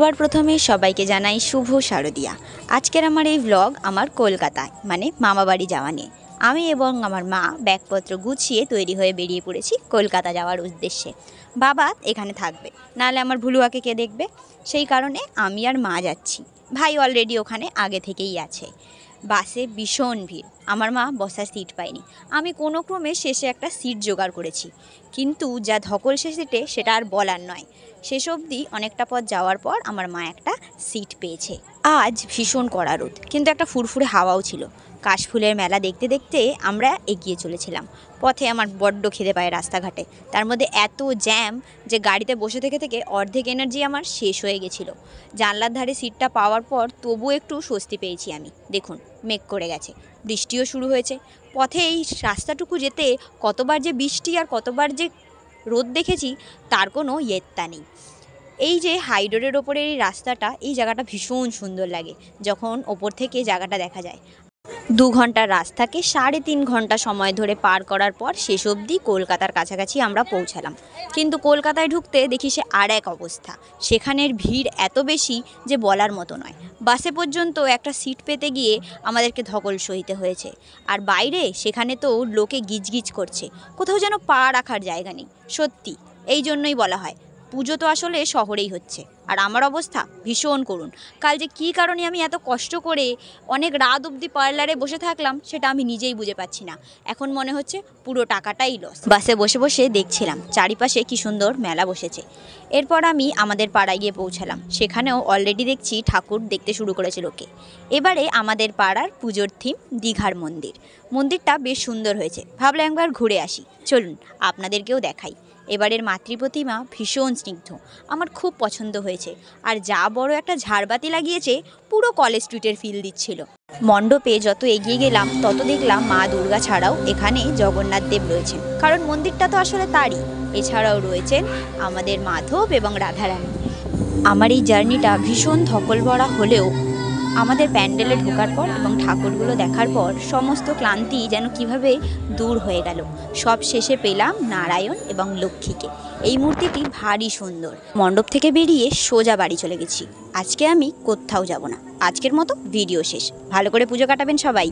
সবার প্রথমে সবাইকে জানাই শুভ শারদিয়া। আজকের আমার এই ব্লগ আমার কলকাতায় মানে মামা বাড়ি যাওয়া নিয়ে। আমি এবং আমার মা ব্যাগপত্র গুছিয়ে তৈরি হয়ে বেরিয়ে পড়েছি কলকাতা যাওয়ার উদ্দেশ্যে। বাবা এখানে থাকবে, নাহলে আমার ভুলুয়াকে কে দেখবে, সেই কারণে আমি আর মা যাচ্ছি। ভাই অলরেডি ওখানে আগে থেকেই আছে। বাসে ভীষণ ভিড়, আমার মা বসার সিট পায়নি। আমি কোনো ক্রমে শেষে একটা সিট জোগাড় করেছি, কিন্তু যা ধকল সে সিটে সেটা আর বলার নয়। শেষ অবধি অনেকটা পথ যাওয়ার পর আমার মা একটা সিট পেয়েছে। আজ ভীষণ কড়া রোদ, কিন্তু একটা ফুরফুরে হাওয়াও ছিল। কাশফুলের মেলা দেখতে দেখতে আমরা এগিয়ে চলেছিলাম। পথে আমার বড্ড খিদে পায় রাস্তাঘাটে, তার মধ্যে এত জ্যাম যে গাড়িতে বসে থেকে থেকে অর্ধেক এনার্জি আমার শেষ হয়ে গেছিলো। জানলার ধারে সিটটা পাওয়ার পর তবু একটু স্বস্তি পেয়েছি আমি। দেখুন মেঘ করে গেছে, বৃষ্টিও শুরু হয়েছে। পথে এই রাস্তাটুকু যেতে কতবার যে বৃষ্টি আর কতবার যে রোদ দেখেছি তার কোনো ইয়ত্তা নেই। এই যে হাই রোডের ওপরের এই রাস্তাটা, এই জায়গাটা ভীষণ সুন্দর লাগে যখন ওপর থেকে জায়গাটা দেখা যায়। 2 ঘন্টার রাস্তাকে 3.5 ঘন্টা সময় ধরে পার করার পর শেষ অবধি কলকাতার কাছাকাছি আমরা পৌঁছালাম। কিন্তু কলকাতায় ঢুকতে দেখি সে আর এক অবস্থা। সেখানের ভিড় এত বেশি যে বলার মতো নয়। বাসে পর্যন্ত একটা সিট পেতে গিয়ে আমাদেরকে ধকল সইতে হয়েছে। আর বাইরে সেখানে তো লোকে গিজগিজ করছে, কোথাও যেন পা রাখার জায়গা নেই। সত্যি এই জন্যই বলা হয় পুজো তো আসলে শহরেই হচ্ছে, আর আমার অবস্থা ভীষণ করুণ। কাল যে কী কারণে আমি এত কষ্ট করে অনেক রাত অবধি পার্লারে বসে থাকলাম সেটা আমি নিজেই বুঝে পাচ্ছি না। এখন মনে হচ্ছে পুরো টাকাটাই লস। বাসে বসে বসে দেখছিলাম চারিপাশে কি সুন্দর মেলা বসেছে। এরপর আমি আমাদের পাড়ায় গিয়ে পৌঁছালাম। সেখানেও অলরেডি দেখছি ঠাকুর দেখতে শুরু করেছে লোকে। এবারে আমাদের পাড়ার পুজোর থিম দীঘার মন্দির। মন্দিরটা বেশ সুন্দর হয়েছে, ভাবলাম একবার ঘুরে আসি। চলুন আপনাদেরকেও দেখাই। এবারের মাতৃপ্রতিমা ভীষণ স্নিগ্ধ, আমার খুব পছন্দ হয়েছে। আর যা বড় একটা ঝাড়বাতি লাগিয়েছে, পুরো কলেজ স্ট্রিটের ফিল দিচ্ছিল। মণ্ডপে যত এগিয়ে গেলাম তত দেখলাম মা দুর্গা ছাড়াও এখানে জগন্নাথ দেব রয়েছেন, কারণ মন্দিরটা তো আসলে তারই। এছাড়াও রয়েছেন আমাদের মাধব এবং রাধারানী। আমার এই জার্নিটা ভীষণ ধকল ভরা হলেও আমাদের প্যান্ডেলে ঢোকার পর এবং ঠাকুরগুলো দেখার পর সমস্ত ক্লান্তি যেন কিভাবে দূর হয়ে গেল। সব শেষে পেলাম নারায়ণ এবং লক্ষ্মীকে। এই মূর্তিটি ভারী সুন্দর। মণ্ডপ থেকে বেরিয়ে সোজা বাড়ি চলে গেছি। আজকে আমি কোথাও যাব না। আজকের মতো ভিডিও শেষ। ভালো করে পুজো কাটাবেন সবাই।